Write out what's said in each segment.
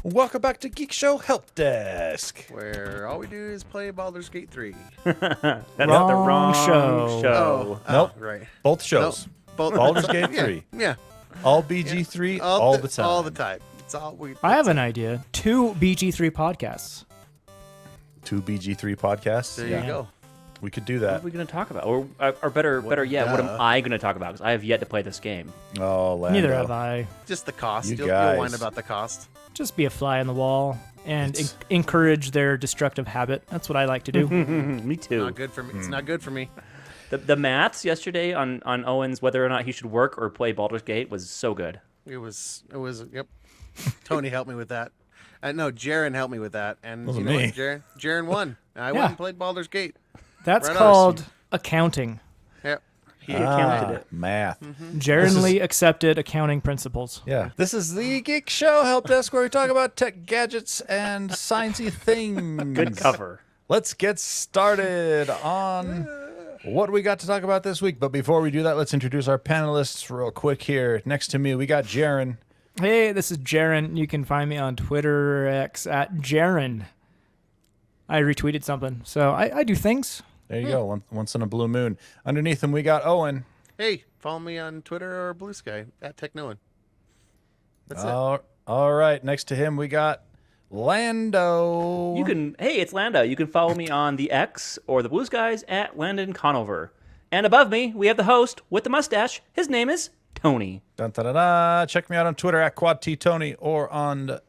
Welcome back to Geekshow Helpdesk. Where all we do is play Baldur's Gate 3. That's the wrong show. Nope. Right. Both shows. Both. Baldur's Gate 3. Yeah. All BG3 all the time. All the time. It's all we. I have an idea. 2 BG3 podcasts. 2 BG3 podcasts. There Yeah. you go. We could do What that. are we going to talk about? Or better yet, what am I going to talk about? Because I have yet to play this game. Oh, Lando. Neither have I. Just the cost. You You'll guys. whine about the cost. Just be a fly on the wall and It's- encourage their destructive habit. That's what I like to do. Me too. Not good for me. It's not good for me. The maths yesterday on Owen's whether or not he should work or play Baldur's Gate was so good. It was. Yep. Tony helped me with that. No, Jaren helped me with that. And Wasn't you know me. what? Jaren won. I Yeah. went and played Baldur's Gate. That's Right on. called accounting. Yep. He counted it. Math. Generally accepted accounting principles. Yeah. This is the Geek Show Helpdesk where we talk about tech gadgets and sciencey things. Good cover. Let's get started on what we got to talk about this week. But before we do that, let's introduce our panelists real quick here. Next to me, we got Jaren. Hey, this is Jaren. You can find me on Twitter X at Jaren. I retweeted something. So I do things. There you go. Once in a blue moon. Underneath him, we got Owen. Hey, follow me on Twitter or Blue Sky at TechNoan. That's it. All right. Next to him, we got Lando. Hey, it's Lando. You can follow me on the X or the Blue Skies at Landon Conover. And above me, we have the host with the mustache. His name is Tony. Dun, da, da, da. Check me out on Twitter at QuadTTony or on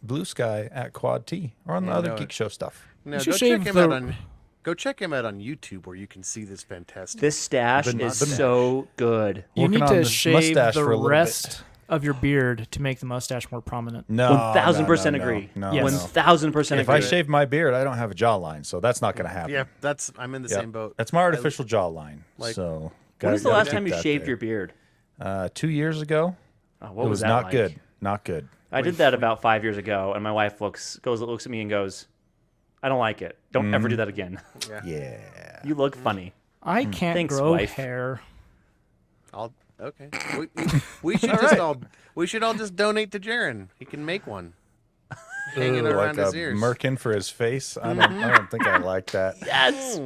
Blue Sky at QuadT or on the other Geek Show stuff. No, should go shave check him the- out on. Go check him out on YouTube where you can see this fantastic. This stash The is mustache. so good. You Working need on to this shave mustache the for a little rest of your beard to make the mustache more prominent. No, 1,000% no, no, agree. No, Yes. no. 1,000% If agree. I shave my beard, I don't have a jawline, so that's not going to happen. Yeah, I'm in the Yep. same boat. That's my artificial jawline. like- So When was the last time you shaved your beard? 2 years ago. Oh, what It was that not like? good. Not good. I did that about 5 years ago, and my wife looks at me and goes, "I don't like it. Don't ever do that again. Yeah. You look funny." I can't Thanks, grow wife. hair. Okay. We should we should all just donate to Jaren. He can make one. Hanging Ooh, around like his a ears. merkin for his face. I don't think I like that. Yes.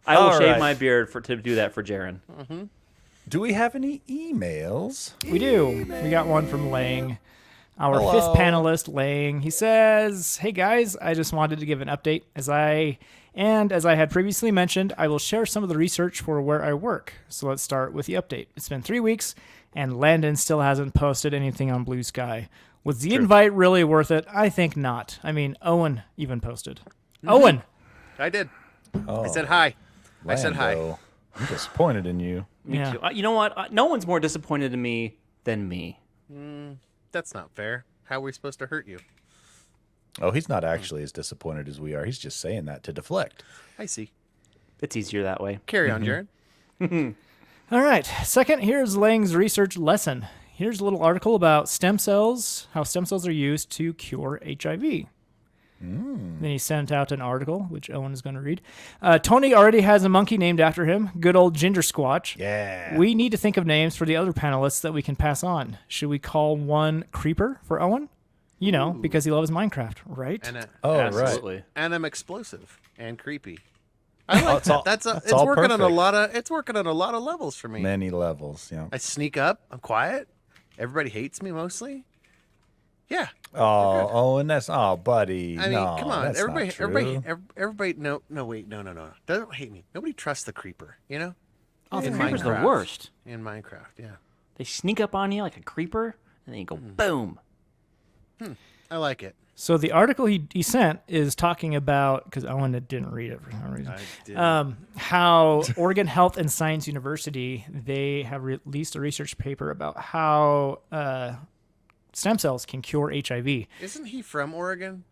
I will All shave right. my beard to do that for Jaren. Do we have any emails? We do. We got one from Lang, our Hello. fifth panelist, Lang. He says, "Hey guys, I just wanted to give an update. As I had previously mentioned, I will share some of the research for where I work. So let's start with the update. It's been 3 weeks, and Landon still hasn't posted anything on Blue Sky. Was the invite really worth it? I think not. I mean, Owen even posted. Owen, I did. Oh, I said hi. I said hi. Lando, I'm disappointed in you. Me Yeah. too. You know what? No one's more disappointed in me than me. That's not fair. How are we supposed to hurt you? Oh, he's not actually as disappointed as we are. He's just saying that to deflect. I see. It's easier that way. Carry on, Jaren. All right. Second, here's Lang's research lesson. Here's a little article about stem cells, how stem cells are used to cure HIV. Then he sent out an article, which Owen is going to read. Tony already has a monkey named after him, good old Ginger Squatch. Yeah. We need to think of names for the other panelists that we can pass on. Should we call one Creeper for Owen? You know, because he loves Minecraft, right? And Oh, right. Absolutely. and I'm explosive and creepy. I like it's all- that. it's It's all working on a perfect. lot of. It's working on a lot of levels for me. Many levels, yeah. I sneak up. I'm quiet. Everybody hates me mostly. Yeah. Oh, and that's buddy. I mean, no, come on. that's Everybody, not true. everybody. No, wait, no. Don't hate me. Nobody trusts the creeper. You know. Oh, the In creeper's the Minecraft. worst. In Minecraft, yeah. They sneak up on you like a creeper, and then you go boom. I like it. So the article he sent is talking about, because Owen didn't read it for some reason, I did. how Oregon Health and Science University, they have released a research paper about how stem cells can cure HIV. Isn't he from Oregon?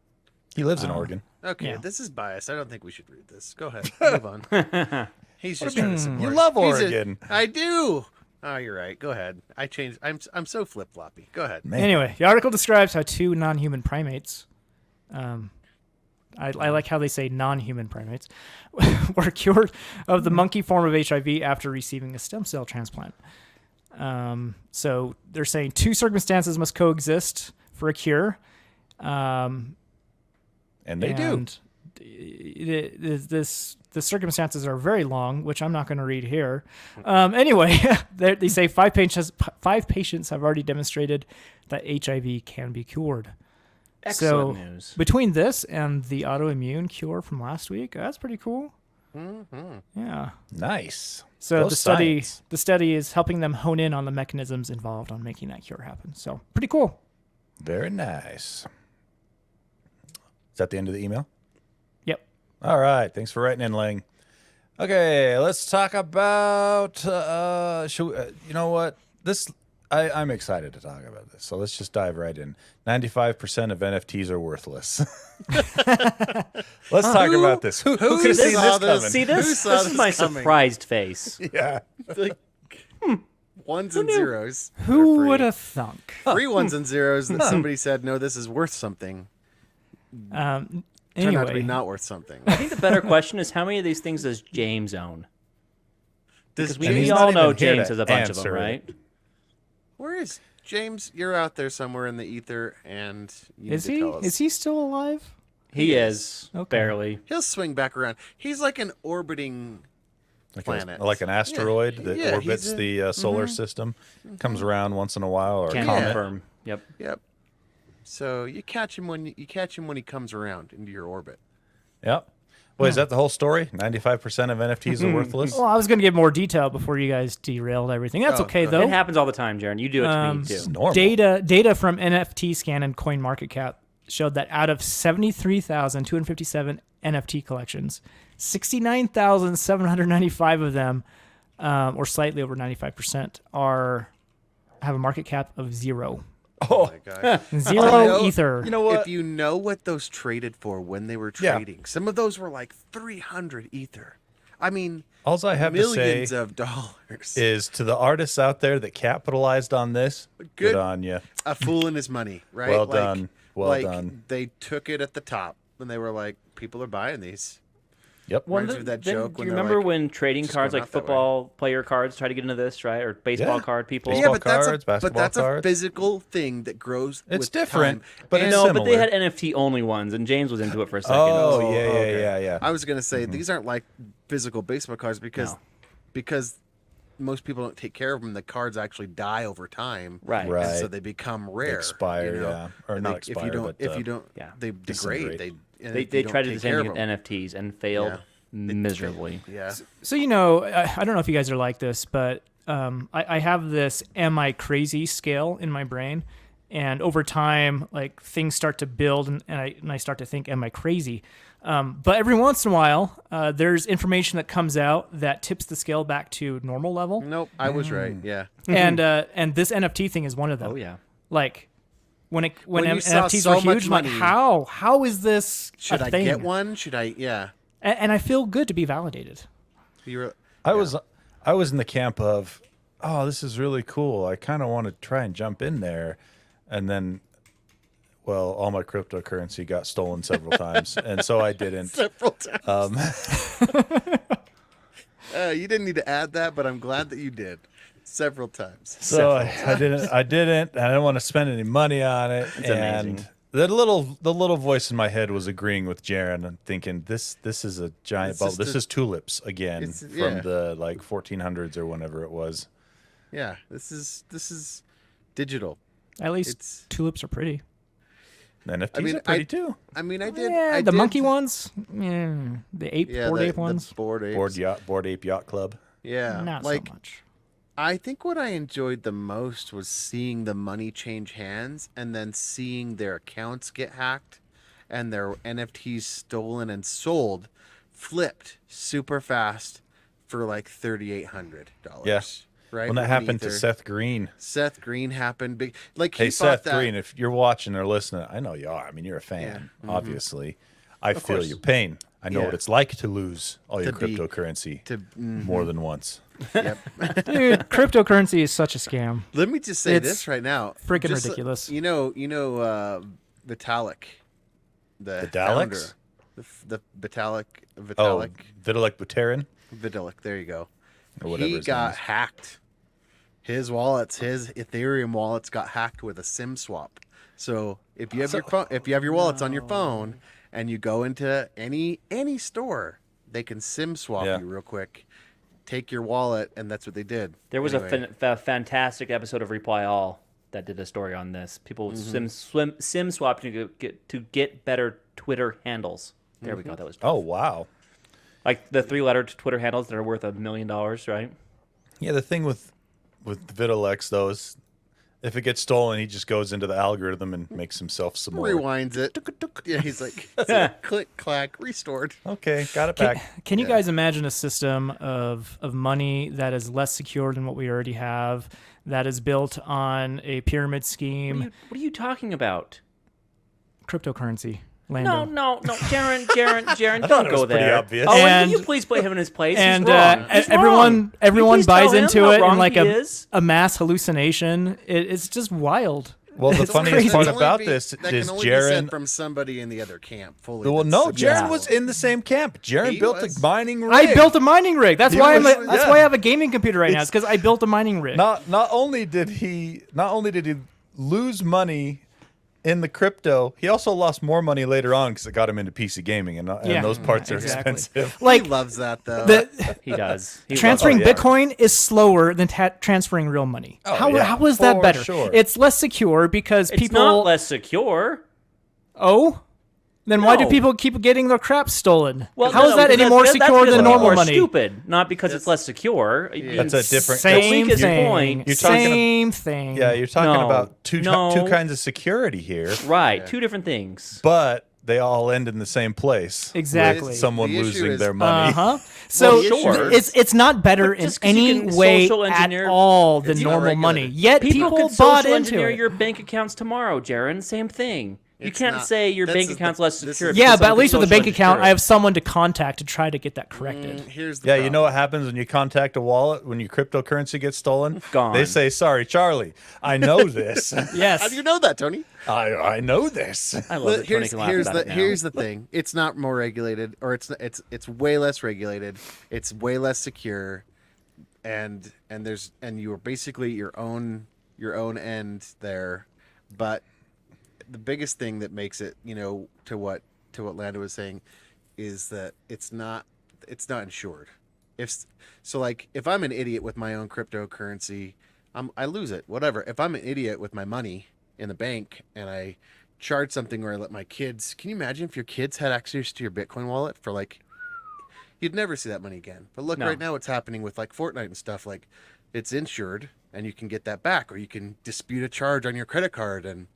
He lives in Oregon. Okay, Yeah. this is biased. I don't think we should read this. Go ahead. Move on. He's just trying to support. You love He's a- Oregon. I do. Oh, you're right. Go ahead. I changed. I'm so flip floppy. Go ahead. Man. Anyway, the article describes how 2 non-human primates, I like how they say non-human primates, were cured of the monkey form of HIV after receiving a stem cell transplant. So they're saying 2 circumstances must coexist for a cure. Um, And they do. and the circumstances are very long, which I'm not going to read here. Anyway, they say five patients have already demonstrated that HIV can be cured. Excellent So news. between this and the autoimmune cure from last week, that's pretty cool. Yeah. Nice. So Go the science. study is helping them hone in on the mechanisms involved on making that cure happen. So pretty cool. Very nice. Is that the end of the email? Yep. All right. Thanks for writing in, Lang. Okay, let's talk about. You know what? I'm excited to talk about this. So let's just dive right in. 95% of NFTs are worthless. Let's talk about this. Who could have seen this coming? See Who this? saw This is this my coming? surprised face. Yeah. Like, ones and zeros. Who They're would free. have thunk? Free ones and zeros that somebody said, no, this is worth something. Turned out to be Anyway, not worth something. I think the better question is how many of these things does James own? Does Because we And he's James, not all know even here James to has a bunch of them, answer it. right? where is James? You're out there somewhere in the ether, and you is need to he? tell us. Is he still alive? He is. Okay. Barely. He'll swing back around. He's like an orbiting planet. Like an asteroid Yeah. that Yeah, orbits he's a- the solar system, comes around once in a while, or a Can comet. confirm. Yep. Yep. So you catch him when he comes around into your orbit. Yep. Wait, is that the whole story? 95% of NFTs are worthless? Well, I was going to give more detail before you guys derailed everything. That's Oh, okay go though. It happens all the time, Jaron. You do it to me It's too. normal. Data from NFT Scan and CoinMarketCap showed that out of 73,257 NFT collections, 69,795 of them, or slightly over 95%, have a market cap of zero. Oh my gosh. Zero know- ether. You know what? If you know what those traded for when they were Yeah. trading, some of those were like 300 ether. I mean, All I have to millions say of dollars. is to the artists out there that capitalized on this, good Good. on you. A fool and his money, right? Well done. Well done. They took it at the top and they were like, people are buying these. Yep. Reminds me of that joke Do when you they're remember like, when trading "Just cards going like out that way." football player cards try to get into this, right? Or baseball Yeah. card people? Baseball that's cards, basketball a cards. physical thing that grows. It's with different, time. but And it's No, but they similar. had NFT only ones, and James was into it for a second. Oh, Oh, yeah, okay. yeah. I was gonna say these aren't like physical baseball cards because most people don't take care of them. The cards actually die over time, Right. Right. And so they become rare. expire, you know? yeah. Or And not if expire, you don't, but, if you don't, yeah. they disintegrate. degrade. And They if you don't tried to take do the same care thing of with them- NFTs and failed Yeah. miserably. Yeah. So, you know, I don't know if you guys are like this, but I have this am I crazy scale in my brain. And over time, like things start to build and I start to think, am I crazy? But every once in a while, there's information that comes out that tips the scale back to normal level. Nope, I was right. Yeah. And this NFT thing is one of them. Oh, yeah. Like when When you saw NFTs so were much huge, I'm like, money- how is this Should a I thing? get one? Should I? Yeah. And I feel good to be validated. You were, I was in the camp of, oh, this is really cool. I kind of want to try and jump in there. And then, well, all my cryptocurrency got stolen several times. And so I didn't. several times. You didn't need to add that, but I'm glad that you did. Several times. So I didn't. I didn't want to spend any money on it. It's and amazing. the little voice in my head was agreeing with Jaron and thinking this is a giant It's bubble. just This a- is tulips again It's- from yeah. the like 1400s or whenever it was. Yeah. This is digital. At least It's. tulips are pretty. NFTs mean, are pretty too. I mean, I did. Yeah, I the did, monkey ones, the ape, Yeah, board the, ape ones, The board apes. Board Ape Yacht Club. Yeah. not like so much. I think what I enjoyed the most was seeing the money change hands and then seeing their accounts get hacked and their NFTs stolen and sold, flipped super fast for like $3,800. Yeah. Right. When that With happened to Ether. Seth Green. Seth Green happened big. Like he Hey, thought Seth that, Green, if you're watching or listening, I know you are. I mean, you're a fan, obviously. I feel course. your pain. I know Yeah. what it's like to lose all your To be- cryptocurrency to more than once. Yep. Dude, cryptocurrency is such a scam. Let me just say It's this right now. freaking Just, ridiculous. You know, Vitalik, the Vitaliks? founder, the Vitalik, Oh, Vitalik Buterin Vitalik. There you go. or whatever He his got name is. hacked his Ethereum wallets got hacked with a SIM swap. So if you have your wallets on your phone and you go into any store, they can SIM swap you real quick. Take your wallet, and that's what they did. There was Anyway. a fantastic episode of Reply All that did a story on this. People SIM swap to get better Twitter handles. There we go. That was Oh, wow. like the 3-letter Twitter handles that are worth $1 million, right? Yeah, the thing with Vitalex, though, is if it gets stolen, he just goes into the algorithm and makes himself some more. Rewinds it. Yeah, he's like, click, clack, restored. Okay, got it back. Can you guys imagine a system of money that is less secure than what we already have, that is built on a pyramid scheme, What are you talking about? cryptocurrency? No, Lando. Jaron, thought don't it go was pretty there. obvious. Oh, And- will you please put him in his place? And He's wrong. He's wrong. everyone Please buys tell him into how it in wrong like he is. a mass hallucination. It's just wild. Well, the It's funniest crazy. part That can only about be- this that is can only be said Jaron. from somebody in the other camp. Fully. Well, that's no, suggestible. Jaron was in the same camp. Jaron He built was. a mining rig. I built a mining rig. That's He why was- that's yeah. why I have a gaming computer right now. It's because I built a mining rig. Not only did he lose money in the crypto, he also lost more money later on because it got him into PC gaming, and Yeah. those parts are Exactly. expensive. He Like loves that though. He does. He transferring Oh, yeah. Bitcoin is slower than transferring real money. Oh, how yeah, how is that for better? sure. It's less secure because It's people. not less secure. Oh, then why do No. people keep getting their crap stolen? Well, how no, is that because any more that's secure because than people normal are money? Stupid, not because it's less secure. That's a different. Same weakest thing. point. You're talking Same thing. Yeah, you're talking No. about two No. kinds of security here, Right, two different things. but they all end in the same place. Exactly. With someone The issue losing is- their money. Uh-huh. So Well, sure. it's not better But in just 'cause you any can way social at engineer- all than It's not normal money. regulated. Yet People people could bought social into engineer it. your bank accounts tomorrow, Jaron. Same thing. You It's can't not- say your this bank is account's the- less this secure. is- Yeah, because but at someone least with a social bank account, engineered I it. have someone to contact to try to get that corrected. Here's the Yeah, problem. you know what happens when you contact a wallet when your cryptocurrency gets stolen? Gone. They say, "Sorry, Charlie, I know this. Yes. How do you know that, Tony? I know this." I love Well, that Tony can laugh about it now. here's the thing. It's not more regulated, or it's way less regulated. It's way less secure, and you are basically your own end there. But the biggest thing that makes it, to what Lando was saying, is that it's not insured. If I'm an idiot with my own cryptocurrency, I lose it. Whatever. If I'm an idiot with my money in the bank and I charge something or I let my kids, can you imagine if your kids had access to your Bitcoin wallet for you'd never see that money again. But look, No. right now what's happening with Fortnite and stuff, it's insured and you can get that back, or you can dispute a charge on your credit card and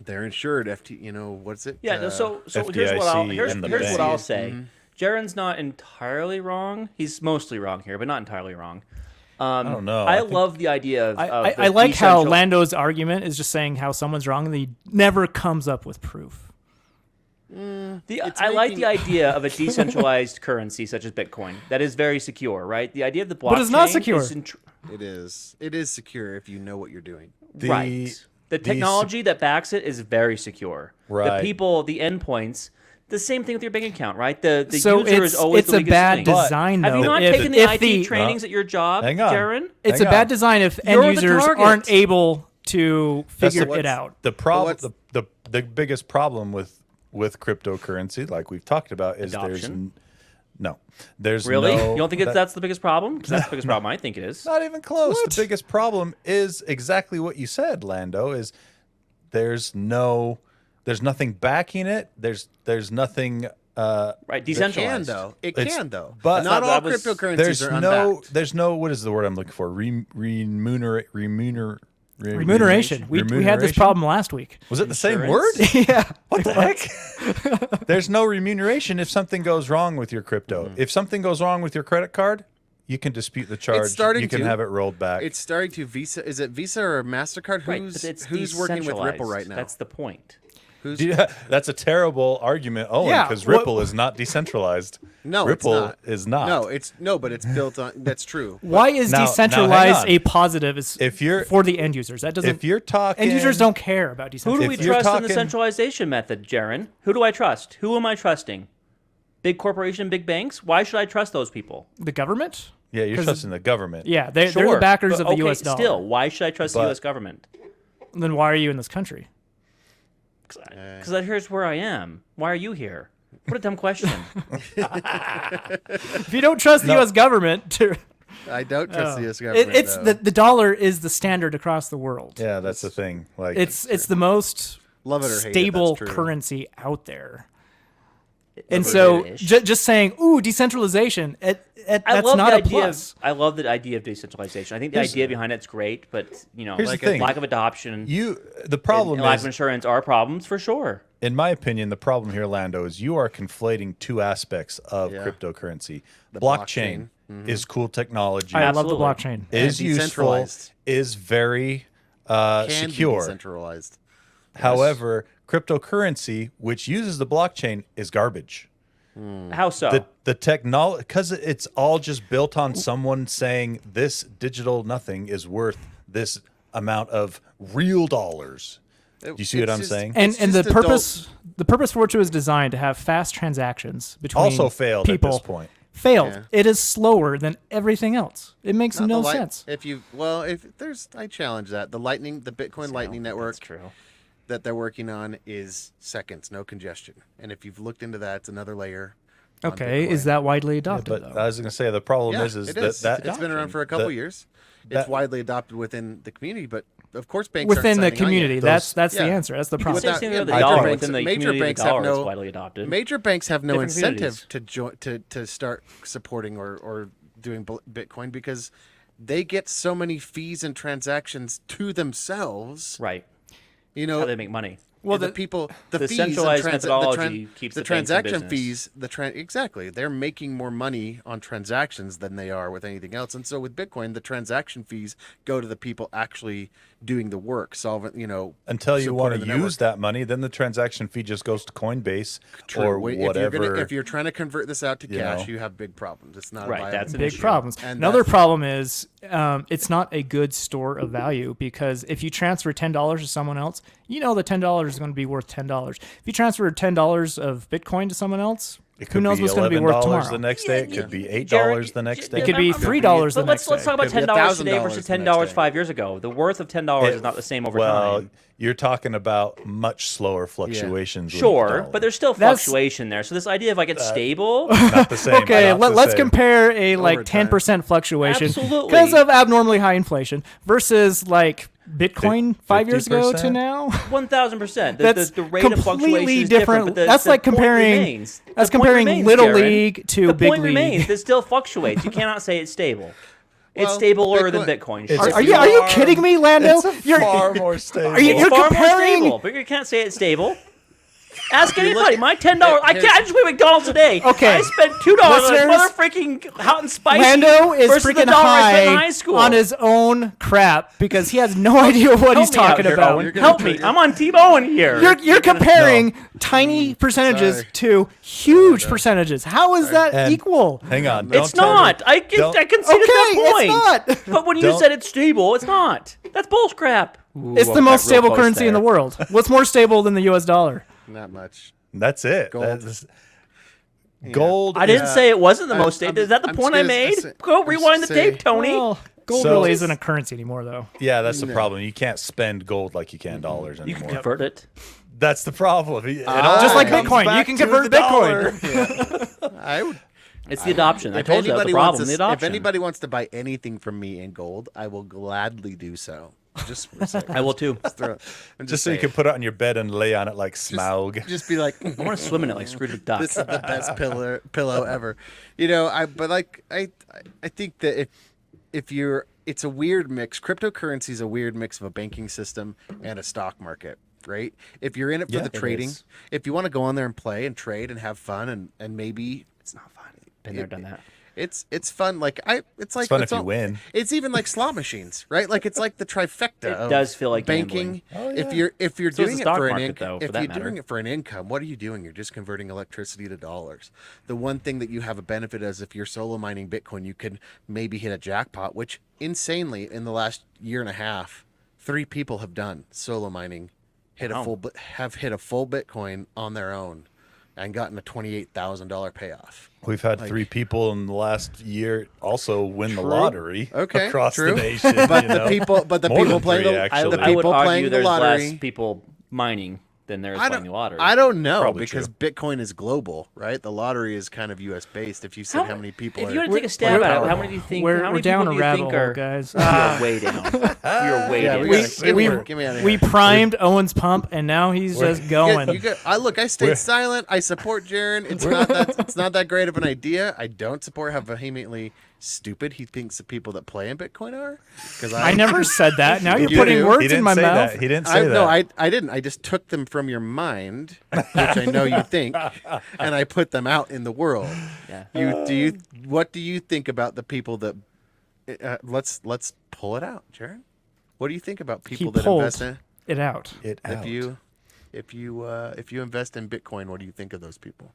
they're insured. What's it? Yeah. So here's what I'll FDIC and the here's what bank. I'll say. Jaron's not entirely wrong. He's mostly wrong here, but not entirely wrong. I don't know. I I think- love the idea of. I like how Lando's argument is just saying how someone's wrong and he never comes up with proof. I like the idea of a decentralized currency such as Bitcoin that is very secure, right? The idea of the blockchain But it's not secure. is It is secure if you know what you're doing. right. The technology that backs it is very secure. Right. The people, the endpoints, the same thing with your bank account, right? The So user is always it's the a weakest bad link. design, Have though. you not If- taken the if IT trainings at your job, Hang on. Jaron? It's Hang a bad on. design if You're end the users target. aren't able to That's figure what's- it out. The problem, what's- the biggest problem with cryptocurrency, like we've talked about, is Adoption. there's Really? no, You don't think that's the biggest problem? Because that's the biggest problem I think it is. not even close. The biggest problem is exactly what you said, Lando. Is there's nothing backing it. There's nothing. Right, It can decentralized. though. It It's- can though. but- not That all was- cryptocurrencies There's are no. unbacked. There's no. What is the word I'm looking for? Remuneration. Remuneration. We had this Remuneration? problem last week. Was it the same word? Insurance? Yeah. What the heck? There's no remuneration if something goes wrong with your crypto. If something goes wrong with your credit card, you can dispute the charge. starting You can to. have it rolled back. It's starting to Visa. Is it Visa or MasterCard? Right, Who's but it's working with Ripple decentralized. right now? That's the point. Who's That's a terrible argument, Owen, Yeah, because what- Ripple is not decentralized. No, Ripple it's not. is not. No, but it's built on. That's true. Why is Now, hang decentralized on. a positive If you're for the end users? That doesn't. if you're talking, end users don't care about Who do decentralized. we If you're trust in the talking- centralization method, Jaron? Who do I trust? Who am I trusting? Big corporation, big banks? Why should I trust those people? The government? Yeah, you're 'Cause- trusting the government. Yeah, they're Sure, the backers but of the okay, U.S. dollar. Still, why should I trust the But- U.S. government? Then why are you in this country? Because here's where I am. Why are you here? What a dumb question. If you don't trust the U.S. government, I don't trust the U.S. government. it's though. the dollar is the standard across the world. Yeah, that's the thing. Like, It's the most Love it or hate it, stable that's true. currency out there. And Love so it-ish. just saying, ooh, decentralization, I that's love not the a idea plus. I love the idea of decentralization. I think the idea behind it's great, but Here's like the thing. lack of adoption, the problem and lack is, of insurance are problems for sure. in my opinion, the problem here, Lando, is you are conflating two aspects of Yeah. cryptocurrency. The Blockchain blockchain. is cool technology, I love the Absolutely. blockchain. is And useful, decentralized. is very Can be secure. decentralized. However, cryptocurrency, which uses the blockchain, is garbage. How so? The technology, because it's all just built on someone saying this digital nothing is worth this amount of real dollars. Do you see what It's I'm just- saying? And It's and the just adult- purpose for which it was designed to have fast transactions between Also failed people at this point. failed. Yeah. It is slower than everything else. It makes Not no the light- sense. I challenge that. The Bitcoin Lightning Network That's true. that they're working on is seconds, no congestion. And if you've looked into that, it's another layer. on Okay, Bitcoin. is that widely adopted But though? I was going to say the problem Yeah, is it that is. that It's been around for a couple that- years. It's that- widely adopted within the community, but of course banks Within the aren't signing on yet. community, that's the yeah. answer. That's the You can problem. say the Without- same yeah, thing about the major dollar. banks- Within the major community of banks the have dollar, no- it's widely adopted. Major banks have no Different incentive communities. to start supporting or doing Bitcoin because they get so many fees and transactions to themselves. Right. You How know, they make money. well, the- the people, the the fees and centralized methodology keeps the the banks in transaction business. fees. Exactly, they're making more money on transactions than they are with anything else. And so with Bitcoin, the transaction fees go to the people actually doing the work, solving. until you want supporting to the network. use that money, then the transaction fee just goes to Coinbase True. or Wait, whatever. If you're trying to convert this out to You cash, know. you have big problems. It's not Right, A viable that's an Big issue. problems. And Another that's- problem is it's not a good store of value because if you transfer $10 to someone else, you know the $10 is going to be worth $10. If you transfer $10 of Bitcoin to someone else, it who could knows be what's going to be worth $11 tomorrow? the next day. It could be $8 Jared, the next it day. It could be I'm- $3 the But next let's day. talk about Could be $10 today $1,000 versus the next $10 day. 5 years ago. The worth of $10 is not the same over well, time. you're talking about much slower fluctuations. with the Sure, dollar. but there's still That's- fluctuation there. So this idea of like it's stable, not the same. Okay, not the let's same. compare a like Over time. 10% fluctuation Absolutely. because of abnormally high inflation versus like Bitcoin 5 years ago to 50%? now. 1,000%. That's The rate of fluctuation completely is different. different. But That's the like point comparing- remains. that's The point comparing remains, Little Jared. League to the Big point League. remains. It still fluctuates. You cannot say it's stable. It's Well, stabler than Bitcoin- Bitcoin. It's Sure. Are you far- kidding me, Lando? It's far more stable. Are you- It's you're far more comparing- stable, but you can't say it's stable. Ask you look anybody. at- My $10. I here's- can't. I just went to McDonald's today. Okay. I spent $2 on a Listeners, mother freaking hot and spicy. Lando is versus the freaking dollar I spent in high high school. on his own crap because he has no idea what he's Help me out talking here, about. Owen. You're gonna Help turn- me. I'm on Team Owen here. You're comparing tiny percentages Sorry. to huge percentages. How is that And- equal? Hang on. It's don't tell me- not. I don't- conceded Okay, that point. it's not. But when you Don't- said it's stable, it's not. That's bullcrap. It's the most stable currency in the world. What's more stable than the U.S. dollar? Not much. That's it. Gold. That's- gold. I didn't is- say it wasn't the I'm- most stable. Is that the I'm point I just gonna made? say- Go I'm rewind the just saying- tape, Tony. Well, gold So- really isn't a currency anymore, though. Yeah, that's the No. problem. You can't spend gold like you can dollars You can anymore. convert it. That's the problem. It all Just like comes Bitcoin, you back can to convert the Bitcoin. dollar. I would. It's the adoption. I If told you that was the anybody wants problem. The to, if adoption. anybody wants to buy anything from me in gold, I will gladly do so. Just for a second. I will too. I'm Just so you can put it on your bed and lay on it like Smaug. just be like, I want to swim in it like Scrooge McDuck. this is the best pillow ever. I think that if you're, it's a weird mix. Cryptocurrency is a weird mix of a banking system and a stock market, right? If you're in it for Yeah, the it trading, is. if you want to go on there and play and trade and have fun and maybe It's not fun. Been there, done that. it's fun. It's like It's fun if you all- win. It's even like slot machines, right? Like it's like the trifecta. It of does feel like banking. gambling. Oh, yeah. If you're So is doing the it stock for an market, income, though, for if that you're matter. doing it for an income, what are you doing? You're just converting electricity to dollars. The one thing that you have a benefit is if you're solo mining Bitcoin, you could maybe hit a jackpot, which insanely in the last year and a half, 3 people have done solo mining, Wow. have hit a full Bitcoin on their own and gotten a $28,000 payoff. We've had 3 people in the last year also win the True. lottery Okay, across true. the nation. But you the know? people, but the More people than playing 3, the, actually. the I would people argue playing the there's lottery. less people mining than there is I playing the lottery. don't know Probably because true. Bitcoin is global, right? The lottery is kind of U.S. based. If you said how many people, If you are, were to take a stab we're- at it, how many do you think? We're, how we're many down people a do you rabbit think hole, are? guys. You're way down. You're way yeah, down. we gotta, get me out of We here. primed Owen's pump, and now he's just going. I stayed silent. I support Jaron. It's not that great of an idea. I don't support how vehemently stupid he thinks the people that play in Bitcoin are. Because I never said that. Now you're You putting do. He words didn't in my say mouth. that. He didn't say that. No, I didn't. I just took them from your mind, which I know you think, and I put them out in the world. Yeah. What do you think about the people that? Let's pull it out, Jaron. What do you think about people that pulled invest in? it out. If you invest in Bitcoin, what do you think of those people?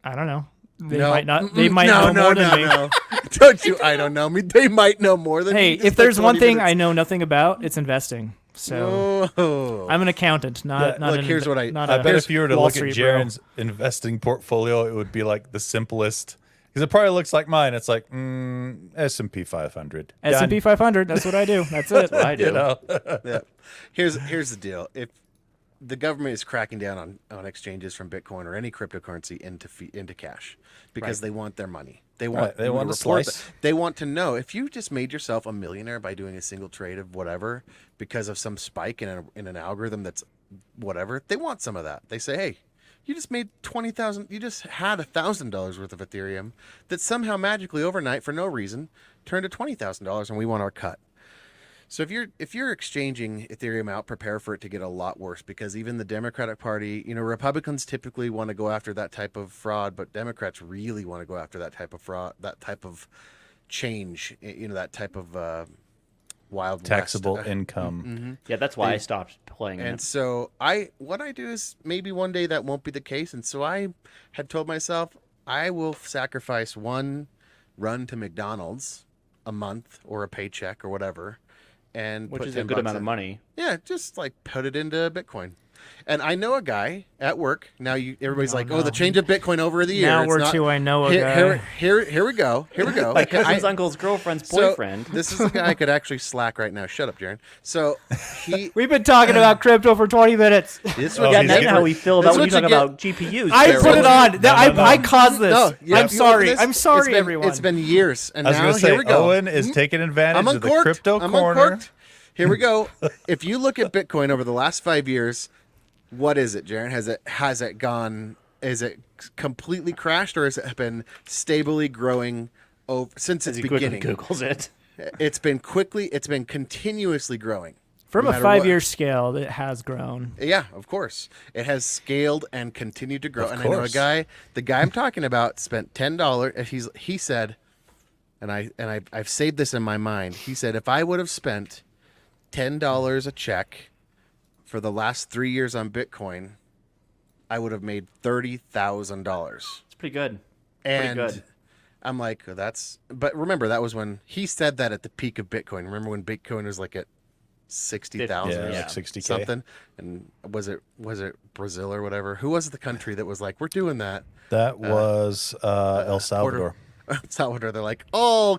I don't know. They No. might not. They might no, know more than me. no. Don't you? I don't know. They might know more than Hey, me. Just if there's like one 20 thing I minutes. know nothing about, it's investing. So Oh. I'm an accountant, not look, an, here's what I- not I a bet if you were to Wall look at Street bro. Jaron's investing portfolio, it would be like the simplest. Because it probably looks like mine. It's like S&P 500. S&P 500. That's what I do. That's it. I do. You know? Yeah. Here's the deal. If the government is cracking down on exchanges from Bitcoin or any cryptocurrency into cash because they want their money. They want Right, they you to want a report slice. They want to know if you just made yourself a millionaire by doing a single trade of whatever because of some spike in an algorithm that's whatever. They want some of that. They say, hey, you just made 20,000. You just had $1,000 worth of Ethereum that somehow magically overnight for no reason turned to $20,000, and we want our cut. So if you're exchanging Ethereum out, prepare for it to get a lot worse because even the Democratic Party, Republicans typically want to go after that type of fraud, but Democrats really want to go after that type of fraud, that type of change, that type of wild Taxable west. income. Yeah, that's why I stopped playing And it. so what I do is maybe one day that won't be the case. And so I had told myself I will sacrifice one run to McDonald's a month or a paycheck or whatever. And Which put is a 10 good bucks amount of in. money. Yeah, just like put it into Bitcoin. And I know a guy at work. Now everybody's like, "Oh, the change of Bitcoin over the year." Now It's we're not- to I know a guy. Here we go. Here we go. My cousin's uncle's girlfriend's So, boyfriend. this is a guy I could actually slack right now. Shut up, Jaron. So We've been talking about crypto for 20 minutes. this Oh, yeah, he's now you getting- know how we feel That's about when you what talk you get- about GPUs. I There, put what- it on. I caused this. No, you I'm open sorry. this, I'm sorry, it's been, everyone. It's been years, and I was now going to here say, we go. Owen is taking advantage I'm of the uncorked. crypto I'm corner. uncorked. Here we go. If you look at Bitcoin over the last 5 years, what is it, Jaron? Has it gone? Is it completely crashed, or has it been stably growing since its As he quickly beginning? Googles it. It's been continuously growing. From no a matter what. 5-year scale, it has grown. Yeah, of course. It has scaled and continued to grow. Of And I know course. the guy I'm talking about spent $10. He said, and I've saved this in my mind. He said if I would have spent $10 a check for the last 3 years on Bitcoin, I would have made $30,000. It's pretty good. And good. I'm like, but remember that was when he said that at the peak of Bitcoin. Remember when Bitcoin was like at 60,000 Yeah, or Yeah. like 60K. something? And was it Brazil or whatever? Who was the country that was like, we're doing that? That was El Salvador. El Salvador. They're like, all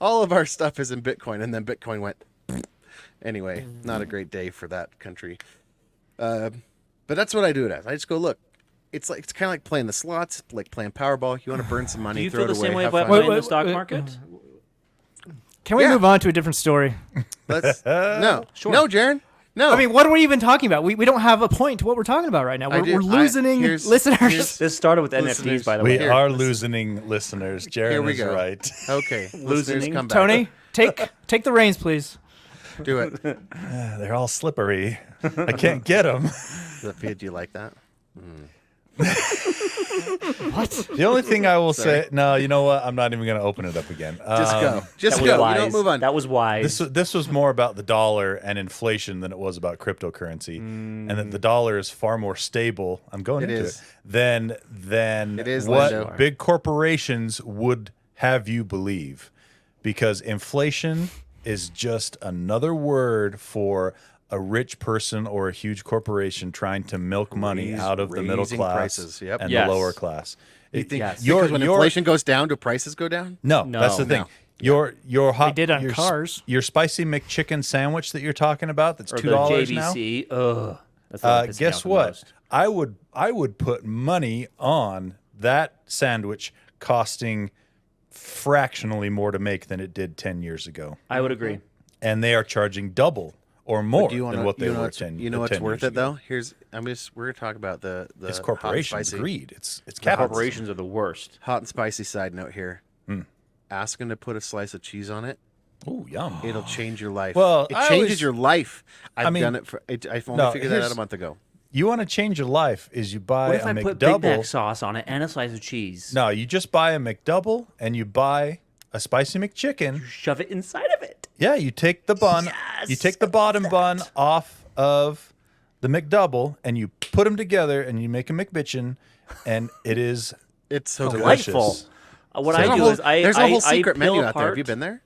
of our stuff is in Bitcoin, and then Bitcoin went. Anyway, not a great day for that country. But that's what I do it as. I just go, look, it's kind of like playing the slots, like playing Powerball. You want to burn some money, Do you throw feel it the away, same way have about fun. playing the stock market? Can we Yeah. move on to a different story? Let's no, Sure. no, Jaron, no. I mean, what are we even talking about? We don't have a point to what we're talking about right now. I We're, do. we're losing here's- listeners. This started with Listeners. NFTs, by the We way. Here, are listen. losing listeners. Here Jaron we is go. right. Okay, Losing. listeners, come back. Tony, take the reins, please. Do it. They're all slippery. I can't get them. Sophia, do you like that? What? The only thing I will say, no, you know what? I'm not even going to open it up again. Just go. Just That was go. wise. You don't move on. That was wise. This was more about the dollar and inflation than it was about cryptocurrency, and that the dollar is far more stable. I'm going It into is. it than It is, what Lando. big corporations would have you believe, because inflation is just another word for a rich person or a huge corporation trying to milk money out of the middle raising class prices, yep. and Yes. the lower class. You think Yes. because when inflation goes down, do prices go down? No, No. that's the thing. No. Your hot did on your, cars. Your spicy McChicken sandwich that you're talking about that's Or $2 the now. JBC. Ugh. That's the one that pisses me Guess off the what? most. I would put money on that sandwich costing fractionally more to make than it did 10 years ago. I would agree. And they are charging double or more Do you want than what they were to? 10 You know what's 10 worth years it ago. though? We're gonna talk about the It's hot and corporation spicy- greed. It's The capitalism. corporations are the worst. Hot and spicy side note here. Hmm. Ask them to put a slice of cheese on it. Ooh, yum. It'll change your life. Well, it I changes always- your life. I've mean, done it for. I've only no, figured that out here's- a month ago. You want to change your life is you buy What if a I put Big Mac McDouble. sauce on it and a slice of cheese? No, you just buy a McDouble and you buy a spicy McChicken. Shove it inside of it. Yeah, you take the bun, Yes, you take the bottom bun off of the McDouble and you put them together and you make a McBitchin, and it is It's so delicious. Delightful. What There's I a do whole- is I there's a whole secret peel menu out there. Have apart- you been there?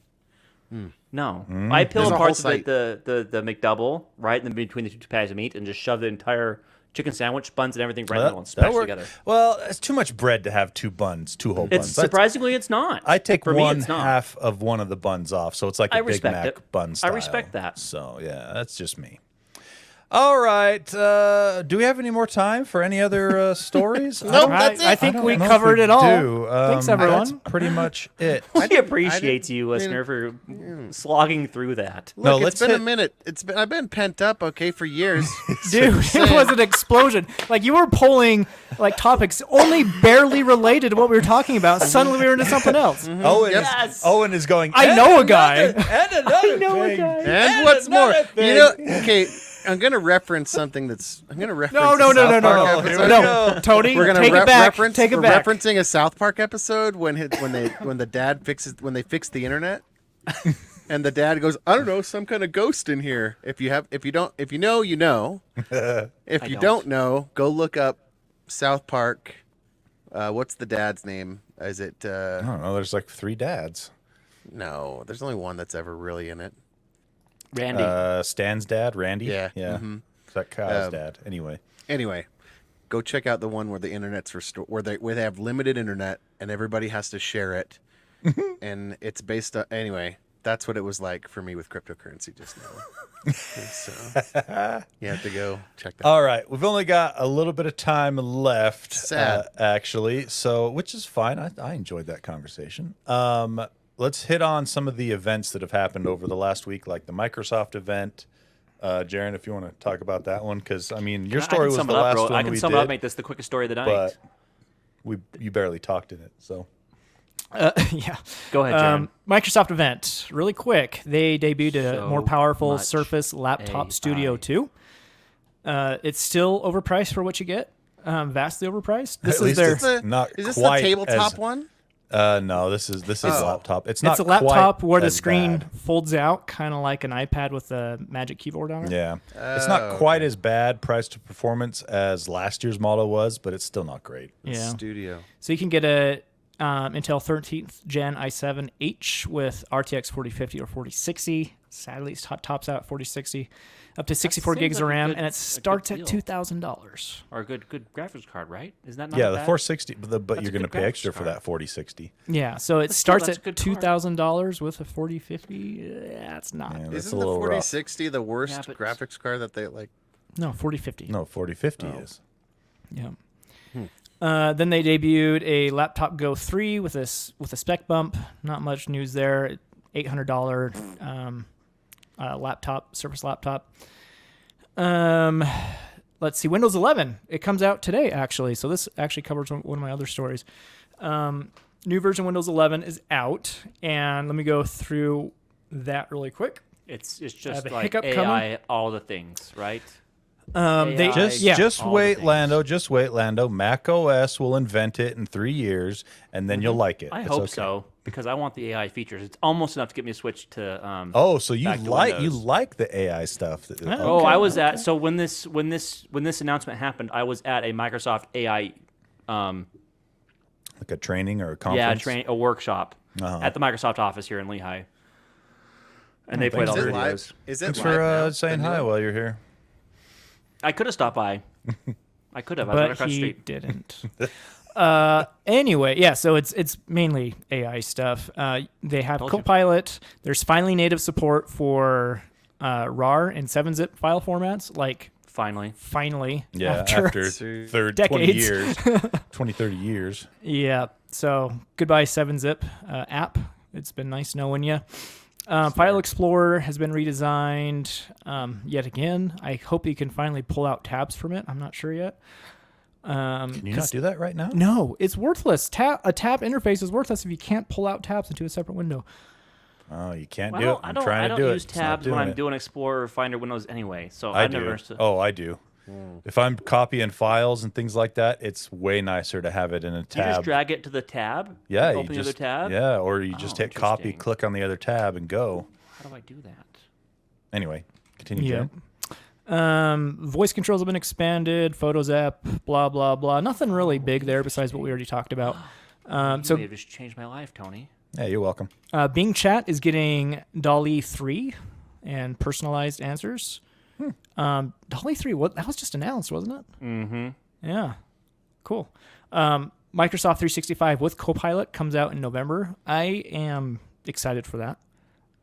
No, I peel There's a apart whole site. the McDouble right in between the two patties of meat and just shove the entire chicken sandwich, buns, and everything right in the middle and smash work- together. Well, it's too much bread to have two buns, two whole It's buns. That's- surprisingly it's not. I take For me, one it's not. half of one of the buns off, so it's like a I Big respect Mac it. bun I style. respect that. So yeah, that's just me. All right. Do we have any more time for any other stories? Nope, that's it. I think don't we know if covered we it all. do. Thanks, That's everyone. pretty much it. We appreciate you, listener, for slogging through that. No, Look, let's it's been hit- a minute. I've been pent up, okay, for years. Dude, it was an explosion. Like you were pulling like topics only barely related to what we were talking about. Suddenly we were into something else. Owen, Yes. is, Owen is going. I "And know a guy." another- And another know a thing. guy. And what's more, another you know, thing. okay, I'm gonna reference something that's. I'm gonna reference. No, a no, no, South no, no, Park Park no, episode. episode. no. Tony, We're gonna take it back. reference. Take it we're back. referencing a South Park episode when the dad fixes when they fix the internet, and the dad goes, I don't know, some kind of ghost in here. If you know, you know. If you don't know, go look up South Park. What's the dad's name? Is it? I don't know. There's like 3 dads. No, there's only one that's ever really in it. Randy. Stan's dad, Randy. Yeah. Yeah. Mhm. Is that Kyle's dad? Anyway. Anyway, go check out the one where the internet's where they have limited internet and everybody has to share it, and it's based on anyway. That's what it was like for me with cryptocurrency just now. So you have to go check that. All right, we've only got a little bit of time left, Sad. actually. So, which is fine. I enjoyed that conversation. Let's hit on some of the events that have happened over the last week, like the Microsoft event. Jaron, if you want to talk about that one, because I mean, your story was the last one I can we sum it up, did, make this the quickest story of the night. but you barely talked in it. So, Yeah. Go ahead, Jaron. Microsoft event, really quick. They debuted a So more powerful much Surface Laptop AI. Studio 2. It's still overpriced for what you get. Vastly overpriced. This At is least their. it's not Is this the quite tabletop as- one? No, this is laptop. It's not It's a laptop quite where the as screen bad. folds out, kind of like an iPad with a Magic Keyboard on it. Yeah, it's not quite as bad price to performance as last year's model was, but it's still not great. Yeah. Studio. So you can get a Intel 13th Gen i7H with RTX 4050 or 4060. Sadly, it tops out at 4060. Up to 64 seems gigs of like a RAM, good- and it a good starts at deal. $2,000. Or a good graphics card, right? Isn't that not Yeah, a the bad? 460, but That's you're a going to good pay graphics extra for card. that 4060. Yeah, so it But still, starts that's at a good card. $2,000 with a 4050. Yeah, it's not. Yeah, that's Isn't a the little rough. 4060 the worst Yeah, but- graphics card that they like? No, 4050. No, 4050 Oh. is. Yeah. Then they debuted a Laptop Go 3 with a spec bump. Not much news there. $800 laptop, Surface laptop. Let's see, Windows 11. It comes out today, actually. So this actually covers one of my other stories. New version Windows 11 is out, and let me go through that really quick. It's have just a like hiccup AI, coming. all the things, right? They AI. Just all the wait, things. Lando. Just wait, Lando. macOS will invent it in 3 years, and then you'll like it. I It's hope okay. so because I want the AI features. It's almost enough to get me to switch to. Oh, so you back to like Windows. the AI stuff? Oh, Oh, I okay, was at so when this announcement happened, I was at a Microsoft AI like a training or a conference? a workshop Uh-huh. at the Microsoft office here in Lehigh. and they played all Is the it live? videos. Is it Thanks live for now? saying The new hi one? while you're here. I could have stopped by. I could have. I was right But across the he street. didn't. Anyway, yeah, so it's mainly AI stuff. They have Told you. Copilot. There's finally native support for RAR and 7-zip file formats. Like, Finally. finally. Yeah, after 20 decades. years, 20, 30 years. Yeah, so goodbye 7-zip app. It's been nice knowing you. File Explorer has been redesigned yet again. I hope you can finally pull out tabs from it. I'm not sure yet. Can you not do that right now? No, it's worthless. A tab interface is worthless if you can't pull out tabs into a separate window. Oh, you can't Well, do it. I'm trying to do it. use It's not tabs when doing I'm it. doing Explorer or Finder Windows anyway. So I I've never do. understood. Oh, I do. If I'm copying files and things like that, it's way nicer to have it in a You tab. just drag it to the tab? Yeah, and you open just the other tab? yeah, or you just Oh, hit copy, interesting. click on the other tab, and go. How do I do that? Anyway, continue. Yeah. Jen. Voice controls have been expanded. Photos app, blah blah blah. Nothing really big there besides what we already talked about. You So may have just changed my life, Tony. Yeah, you're welcome. Bing Chat is getting Dolly 3 and personalized answers. Dolly 3, what? That was just announced, wasn't it? Mm-hmm. Yeah, cool. Microsoft 365 with Copilot comes out in November. I am excited for that.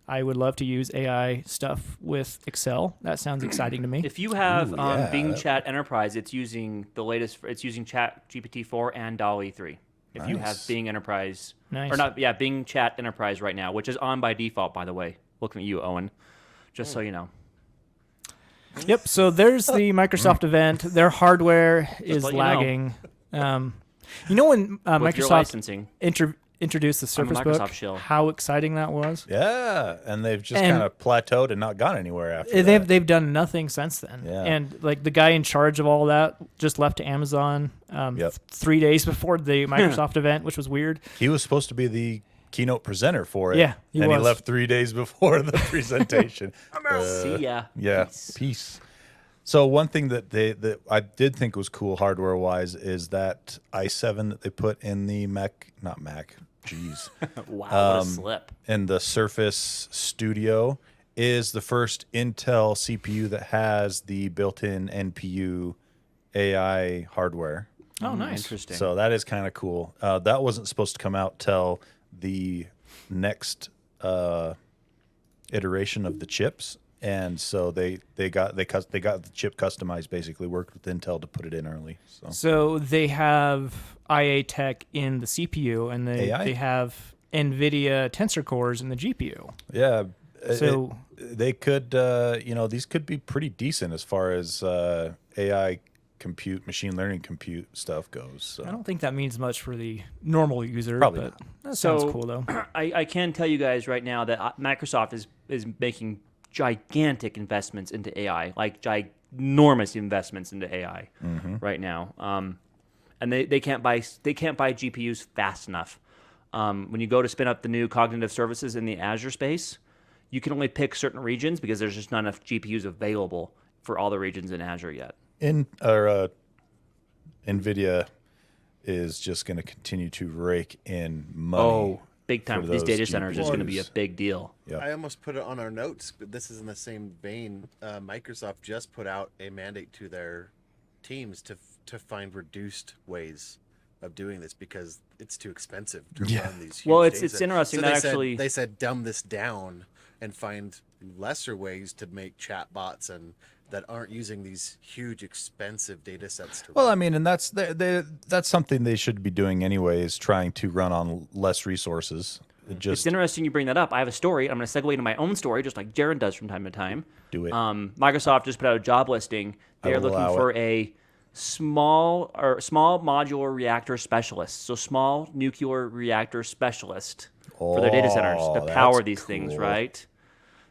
I would love to use AI stuff with Excel. That sounds exciting to me. If you have Ooh, yeah. Bing Chat Enterprise, it's using the latest. It's using Chat GPT-4 and DALL-E 3. If you have Nice. Bing Enterprise, Nice. or not, yeah, Bing Chat Enterprise right now, which is on by default, by the way. Looking at you, Owen. Just so you know. Yep. So there's the Microsoft event. Their hardware is let you know. lagging. You know when With your Microsoft licensing. introduced the I'm a Surface Microsoft Book, shill. how exciting that was. Yeah, and they've just And- kind of plateaued and not gone anywhere after They've that. they've done nothing since then. Yeah. And like the guy in charge of all that just left to Amazon Yep. 3 days before the Microsoft event, which was weird. He was supposed to be the keynote presenter for it. Yeah, he and was. he left 3 days before the presentation. See ya. Yeah, peace. So one thing that I did think was cool hardware wise is that i7 that they put in the jeez, Wow, what a slip. in the Surface Studio is the first Intel CPU that has the built-in NPU AI hardware. Oh, nice. Interesting. So that is kind of cool. That wasn't supposed to come out till the next iteration of the chips, and so they got the chip customized. Basically, worked with Intel to put it in early. So they have IA Tech in the CPU, and AI? they have NVIDIA Tensor cores in the GPU. Yeah. So- they could, these could be pretty decent as far as AI compute, machine learning compute stuff goes. So. I don't think that means much for the normal user, Probably but not. that sounds So- cool though. I can tell you guys right now that Microsoft is making gigantic investments into AI, like ginormous investments into AI right now. And they can't buy GPUs fast enough. When you go to spin up the new cognitive services in the Azure space, you can only pick certain regions because there's just not enough GPUs available for all the regions in Azure yet. NVIDIA is just going to continue to rake in money. Oh, big time. for These data those centers is going to be a GPUs. big deal. Yeah. I almost put it on our notes, but this is in the same vein. Microsoft just put out a mandate to their teams to find reduced ways of doing this because it's too expensive to run these. Huge Well, it's data sets. interesting So that they said- actually- they said dumb this down and find lesser ways to make chatbots and that aren't using these huge expensive data sets to Well, run. I mean, and that's that's something they should be doing anyways, trying to run on less resources. It's Just interesting you bring that up. I have a story. I'm going to segue into my own story, just like Jared does from time to time. do it. Microsoft just put out a job listing. They are will looking allow for a small modular reactor specialist. So small nuclear reactor specialist for their data centers to Oh, power that's these things, cool. right?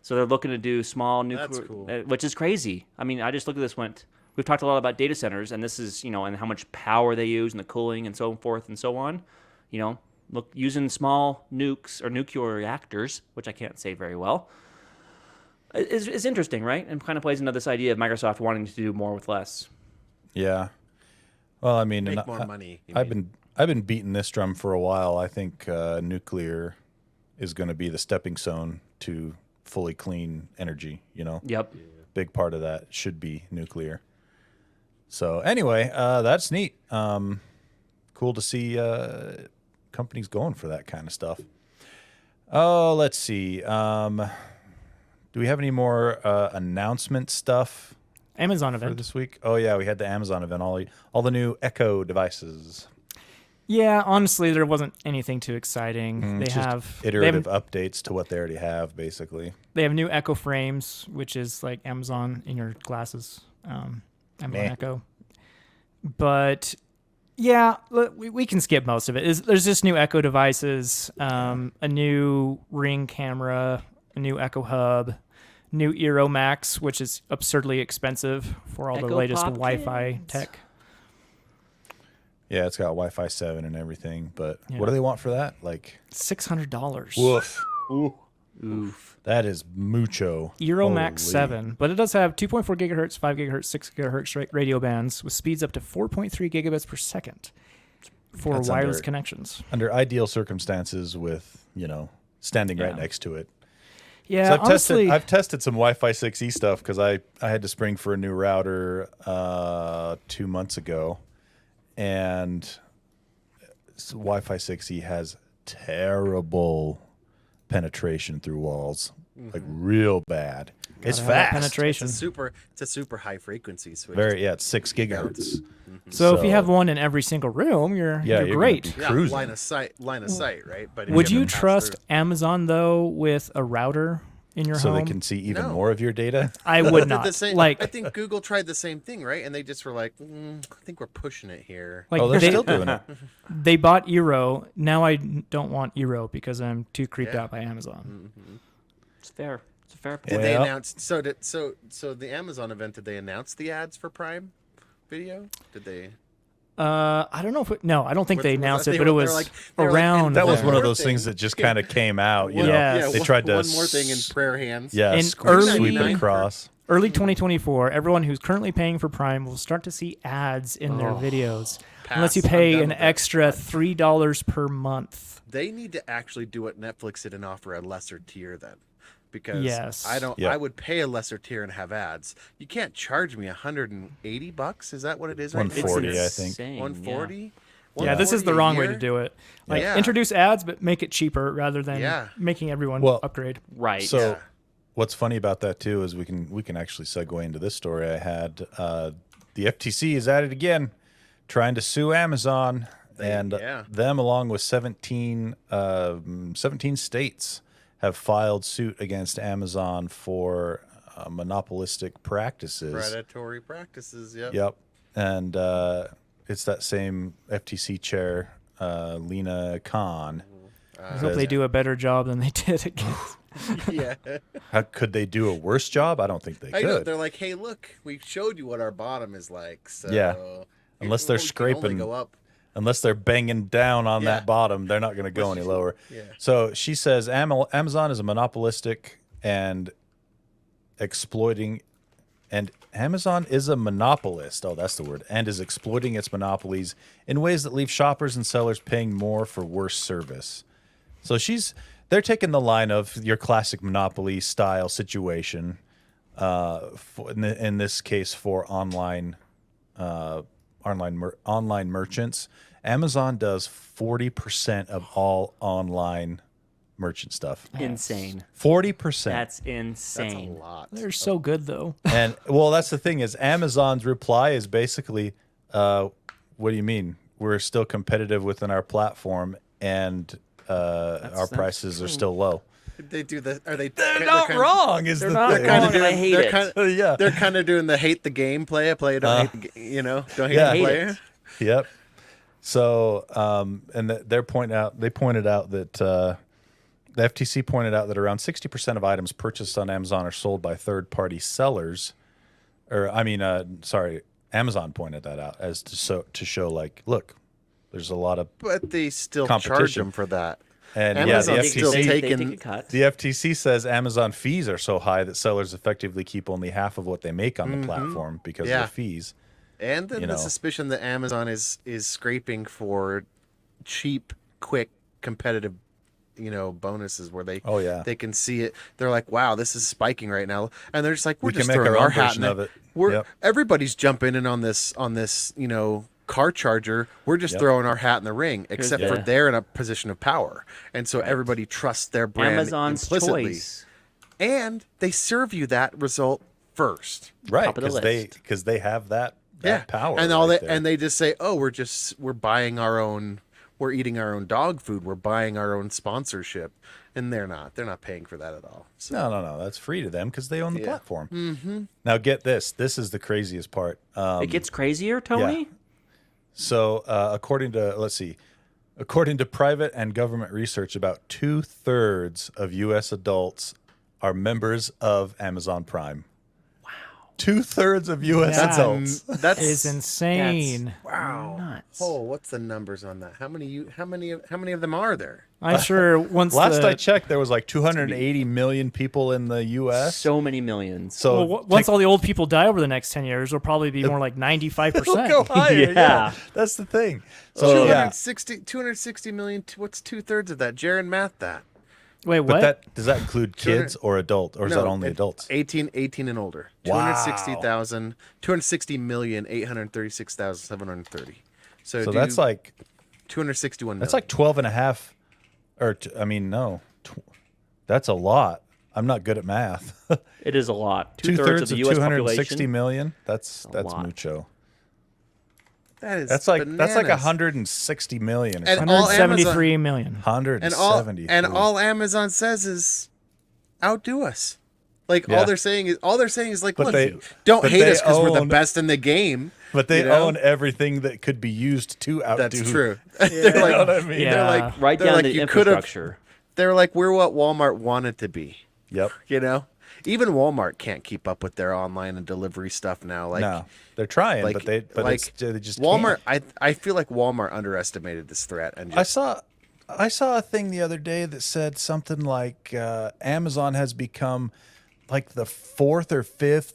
So they're looking to do small nuclear, cool. which is crazy. I mean, I just looked at this. We've talked a lot about data centers, and this is, and how much power they use and the cooling and so forth and so on. Look, using small nukes or nuclear reactors, which I can't say very well, is interesting, right? And kind of plays into this idea of Microsoft wanting to do more with less. yeah. Well, I mean, Make and more money. you I've mean. been beating this drum for a while. I think nuclear is going to be the stepping stone to fully clean energy. Yep. Big part of that should be nuclear. So anyway, that's neat. Cool to see companies going for that kind of stuff. Oh, let's see. Do we have any more announcement stuff Amazon for event. this week? Oh yeah, we had the Amazon event. All the new Echo devices. Yeah, honestly, there wasn't anything too exciting. They Just have iterative updates to what they already have, basically. they have new Echo frames, which is like Amazon in your glasses. Amazon Meh. Echo. But yeah, we can skip most of it. There's just new Echo devices, a new Ring camera, a new Echo Hub, new Eero Max, which is absurdly expensive for all the Echo latest Pop Wi-Fi Kids. tech. Yeah, it's got Wi-Fi 7 and everything. But Yeah. what do they want for that? Like, $600. woof. Oof. That is mucho. Eero Max Holy. 7, but it does have 2.4 gigahertz, 5 gigahertz, 6 gigahertz radio bands with speeds up to 4.3 gigabits per second for That's wireless under- connections. Under ideal circumstances, with standing right Yeah. next to it. Yeah, So I've honestly, tested some Wi-Fi 6E stuff because I had to spring for a new router 2 months ago, and Wi-Fi 6E has terrible penetration through walls, like real bad. It's Gotta have that fast. penetration. It's a super high frequency switch. It's 6 gigahertz. So if you so- have one in every single room, you're you're great. gonna be Yeah, cruising. line of sight, right? But if Would you you have to pass trust through- Amazon though with a router in your So home? they can see even No. more of your data. I would They did not. the same- Like, I think Google tried the same thing, right? And they just were like, I think we're pushing it here. like Oh, they're they, still doing it. they bought Eero. Now I don't want Eero because I'm too creeped Yeah. out by Amazon. It's fair. It's a fair Did point. they Well- announce? So the Amazon event? Did they announce the ads for Prime Video? Did they? I don't know if no, I don't think they Was- announced they it, but it were- was they're like, around. That was there. one of more those things thing. that just kind of came out. You know, Yes. they tried to one more thing in prayer hands. Yeah, In sweep early- it across. Early 2024, everyone who's currently paying for Prime will start to see ads in their videos, unless you Pass. I'm pay done an with it. extra $3 per month. They need to actually do what Netflix did and offer a lesser tier then. Because Yes. I don't Yeah. I would pay a lesser tier and have ads. You can't charge me $180. Is that what it is right now? 140, I think. insane, 140? Yeah, this is the 140 a wrong way to year? do it. Like Yeah. introduce ads, but make it cheaper rather than Yeah. making everyone Well- upgrade. Yeah. Right. So, Yeah. what's funny about that too is we can actually segue into this story I had. The FTC is at it again, trying to sue Amazon, and yeah. them along with 17 states have filed suit against Amazon for monopolistic practices. Predatory practices, yep. Yep, and it's that same FTC chair, Lena Khan. I hope they do a better job than they did against. Yeah. How could they do a worse job? I don't think they I know. could. They're like, hey, look, we showed you what our bottom is like. So Yeah. Unless they're we can only scraping- go up. Unless they're banging down on Yeah. that bottom, they're not going to go any lower. Yeah. So she says Amazon is a monopolistic and exploiting, and Amazon is a monopolist. Oh, that's the word. And is exploiting its monopolies in ways that leave shoppers and sellers paying more for worse service. So they're taking the line of your classic monopoly style situation. In this case, for online merchants. Amazon does 40% of all online merchant stuff. insane. 40%. That's That's a insane. lot. They're so good though. And well, that's the thing is Amazon's reply is basically, what do you mean? We're still competitive within our platform, and our prices are still low. They do the. Are they? They're not wrong. Is They're the not thing. wrong, Kind of and I doing. hate They're it. kind of. Yeah. They're kind of doing the hate the game play. Don't hate the don't hate Yeah. the Hate player. Yep. So, and they pointed out that the FTC pointed out that around 60% of items purchased on Amazon are sold by third-party sellers, Amazon pointed that out as to show like, look, there's a lot of, But they still charge Competition. them for that. and Amazon's yeah, the still FTC, they taking- take a cut. the FTC says Amazon fees are so high that sellers effectively keep only half of what they make on the platform because Yeah. of the fees. And then You the know. suspicion that Amazon is scraping for cheap, quick, competitive bonuses where they Oh, yeah. they can see it. They're like, wow, this is spiking right now, and they're just like, we're We can just make throwing our our own hat version in of it. We're Yep. everybody's jumping in on this car charger. We're just Yep. throwing our hat in the ring, except for the- they're in a position of power, and so everybody trusts their brand Amazon's implicitly, choice. and they serve you that result first. Right, Top of the list. because they have that power. and all right they there. and they just say, oh, we're buying our own, we're eating our own dog food, we're buying our own sponsorship, and they're not paying for that at all. So No, that's free to them because they own the Yeah. platform. Mm-hmm. Now get this. This is the craziest part. It gets crazier, Tony. So according to private and government research, about 2/3 of U.S. adults are members of Amazon Prime. Wow. 2/3 of U.S. That adults. that's is insane. wow. Nuts. Oh, what's the numbers on that? How many of them are there? I'm sure once Last the, I checked, there was like 280 million people in the U.S. So many millions. So well, once all the old people die over the next 10 years, it'll probably be more like 95%. go higher. Yeah. Yeah. That's the thing. So yeah. 260 million. What's 2/3 of that? Jaron math that. Wait, But what? does that include kids or adult, or is that only adults? 18 and older. Wow. 260,836,730. So that's like 261 that's million. like 12 and a half, no, that's a lot. I'm not good at math. It is a lot. 2/3 Two-thirds of of the U.S. 260 population. million. That's lot. mucho. that is That's like bananas. 160 million or And something. all 173 million. 170. and all Amazon says is outdo us. Like Yeah. all they're saying is like, But look, they- don't but hate they us because we're the own- best in the game. But they you know? own everything that could be used to outdo. That's true. You they're know like, what I mean? Yeah. they're like, Right they're down like, to the you could have. infrastructure. They're like, we're what Walmart wanted to be. Yep. You know, even Walmart can't keep up with their online and delivery stuff now. Like, No, they're trying, like, but they just Walmart. can't. I feel like Walmart underestimated this threat and I just saw a thing the other day that said something like Amazon has become like the 4th or 5th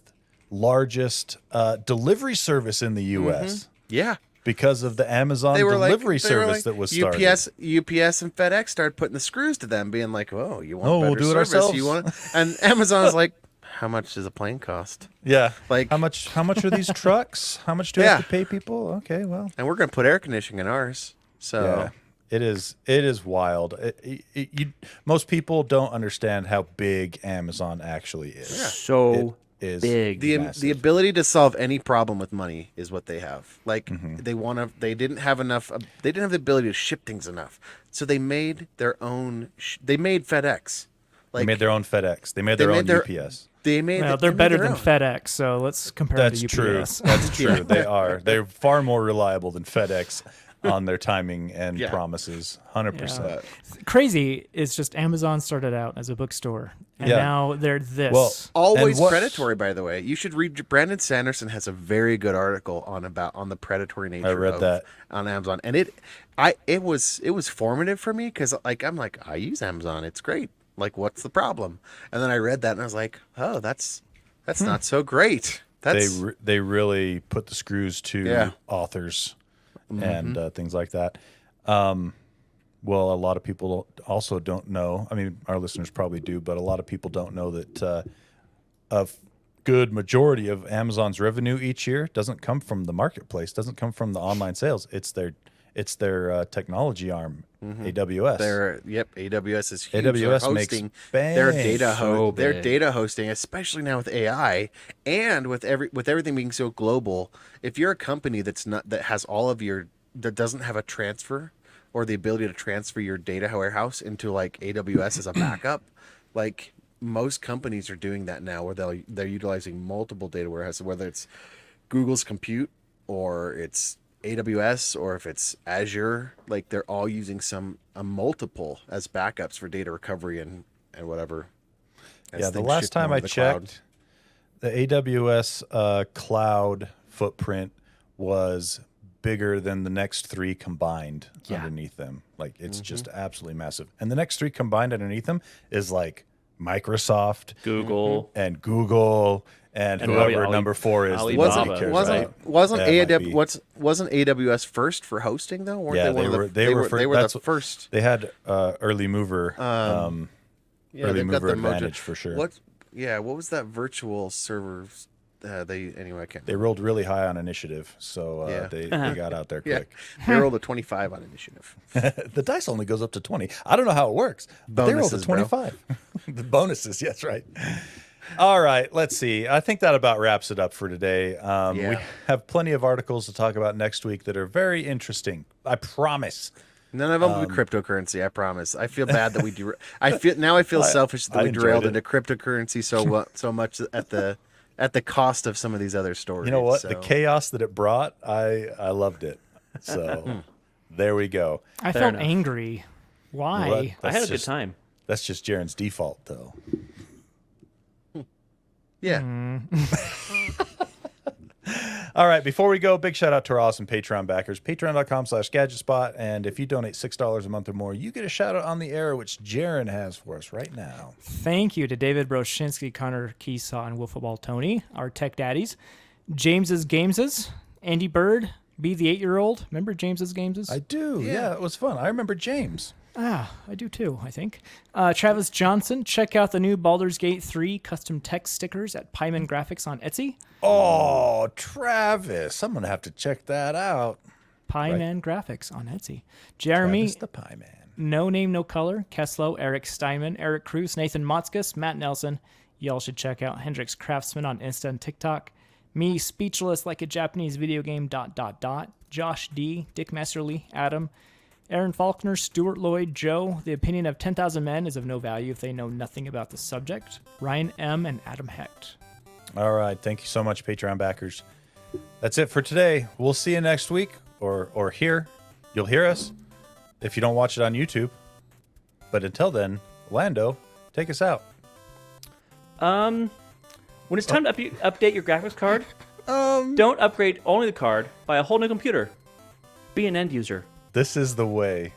largest delivery service in the U.S. yeah. because of the Amazon They were delivery like, they were service like, that was started. UPS and FedEx started putting the screws to them, being like, "Oh, you want Oh, better we'll do it service? ourselves." You want?" And Amazon's like, "How much does a plane cost?" Yeah, Like- how much are these trucks? How much do I have to pay people? Okay, well, And we're gonna put air conditioning in ours. So yeah, it is wild. Most people don't understand how big Amazon actually is. So It is big. the massive. ability to solve any problem with money is what they have. Like Mm-hmm. they didn't have enough. They didn't have the ability to ship things enough, so they made their own. They made FedEx. Like They made their own FedEx. They made they their made own their- UPS. They made. Well, they they're made better their than own. FedEx, so let's compare That's to true. UPS. That's true. They are. They're far more reliable than FedEx on their timing and Yeah. promises. 100%. Crazy is just Amazon started out as a bookstore, and Yeah. now they're this. Well, Always And what- predatory, by the way. You should read. Brandon Sanderson has a very good article on the predatory nature. read that. on Amazon, and it was formative for me because I'm like, I use Amazon, it's great. Like, what's the problem? And then I read that and I was like, oh, that's not so great. That's They really put the screws to Yeah. authors Mm-hmm. and things like that. Well, a lot of people also don't know. I mean, our listeners probably do, but a lot of people don't know that a good majority of Amazon's revenue each year doesn't come from the marketplace, doesn't come from the online sales. It's their technology arm, AWS. AWS is huge. AWS They're makes hosting their bank. data So their big. data hosting, especially now with AI and with everything being so global. If you're a company that has all of your that doesn't have a transfer or the ability to transfer your data warehouse into like AWS as a backup, like most companies are doing that now, where they're utilizing multiple data warehouses, whether it's Google's compute or it's AWS or if it's Azure. Like they're all using a multiple as backups for data recovery and whatever. as Yeah, the things last shift time more I to the cloud. checked, the AWS cloud footprint was bigger than the next three combined underneath them. Like it's just absolutely massive. And the next three combined underneath them is like Microsoft Google. and Google and And whoever Ali- number 4 is, the Alibaba. nobody cares wasn't about. wasn't That might be. wasn't AWS first for hosting though? Weren't Yeah, they one of the they were they were that's the what- first. They had early mover, Yeah, early they've got mover the Mojo- advantage for sure. What? Yeah, what was that virtual server? Anyway, I can't. They rolled really high on initiative, so Yeah. they got out there Yeah, quick. they rolled a 25 on initiative. The dice only goes up to 20. I don't know how it works, but they rolled a Bonuses, bro. 25. The bonuses, yes, right. All right, let's see. I think that about wraps it up for today. We Yeah. have plenty of articles to talk about next week that are very interesting. I promise. None of them will be cryptocurrency. I promise. I feel bad that we do. I feel selfish that I we derailed enjoyed into cryptocurrency so much at the cost of some of these other stories. You know what? So. The chaos that it brought, I loved it. So there we go. I Fair felt enough. angry. Why? Well, I had that's a good just- time. That's just Jaren's default, though. Yeah. All right, before we go, big shout out to our awesome Patreon backers, patreon.com/gadgetspot. And if you donate $6 a month or more, you get a shout out on the air, which Jaren has for us right now. Thank you to David Broshinsky, Connor Keesaw, and Wolfball Tony, our tech daddies. James's Gameses, Andy Bird, Be the 8-year-old. Remember James's Gameses? I do. Yeah, it was fun. I remember James. I do too, I think. Travis Johnson, check out the new Baldur's Gate 3 custom text stickers at Pyman Graphics on Etsy. Oh, Travis. I'm going to have to check that out. Pyman Graphics on Etsy. Jeremy, Travis the Pie Man. No Name, No Color, Keslow, Eric Steinman, Eric Cruz, Nathan Motzkus, Matt Nelson. Y'all should check out Hendrix Craftsman on Insta and TikTok. Me, Speechless Like a Japanese Video Game, ... Josh D, Dick Messerly, Adam, Aaron Faulkner, Stuart Lloyd, Joe. The opinion of 10,000 men is of no value if they know nothing about the subject. Ryan M. and Adam Hecht. All right. Thank you so much, Patreon backers. That's it for today. We'll see you next week or here. You'll hear us if you don't watch it on YouTube. But until then, Lando, take us out. When it's time to update your graphics card, don't upgrade only the card. Buy a whole new computer. Be an end user. This is the way.